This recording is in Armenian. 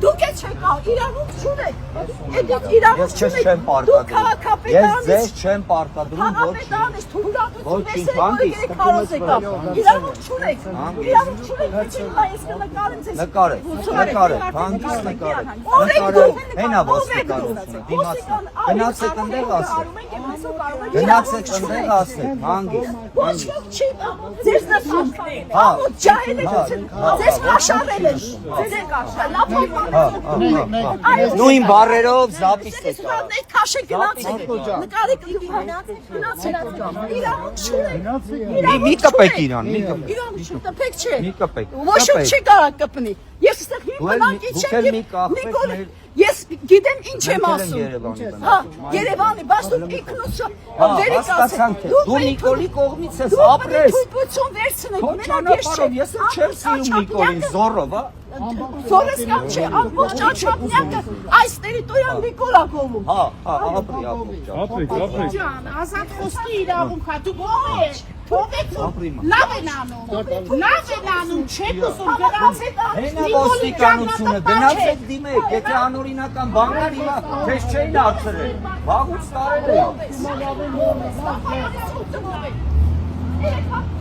Դուք եք իրավունք չունեք։ Իրավունք չունեք։ Դուք քաղաքապետանից։ Ես ձեզ չեմ պարտադրում Քաղաքապետանից թույլատություն եք քարոզ եկավ։ Իրավունք չունեք։ Իրավունք չունեք, չէ՞ այս կնկարեմ ձեզ։ Նկարեք, հանգիստ նկարեք։ Հենա ոստիկանությունը, դիմացն։ Գնացեք ընդեղ ասեք։ Գնացեք ընդեղ ասեք, հանգիստ։ Ոչ ոք չի ձեզ նշում։ Ամոթ ջահել եք, ձեզ կաշառել են։ Ձեզ եք կաշառել։ Նույն բառերով զապիս եք արել։ Այդ քաշեք գնացեք։ Նկարեք գնացեք։ Իրավունք չունեք։ Մի կպեք իրան, մի կպեք։ Իրավունք չտպեք չէ։ Մի կպեք։ Ոչ ոք չի կարող կպնի։ Ես այստեղ մի բնակիչ եմ։ Նիկոլ Ես գիտեմ ինչ եմ ասում։ Հա, Երևանի, բայց դու ինքնություն վերիկ ասեք։ Դու Նիկոլի կողմից ես ապրես։ Թույլտվություն վերցնեք։ Քո ճանապարհով ես չեմ սիրում Նիկոլին զորով, հա։ Զորս կամ չէ, ամբողջ աչափնյակը այս տերիտորիան Նիկոլա կողմում։ Հա, ապրի։ Ջան, ազատ խոսքի իրավունք հա դու ո՞վ ես։ Թողեք լավ են անում, չեք ուզում գնացեք Հենա ոստիկանությունը, գնացեք դիմեք, եթե անօրինական բան կար հիմա թեզ չէին արձրել, վաղուց տարել են։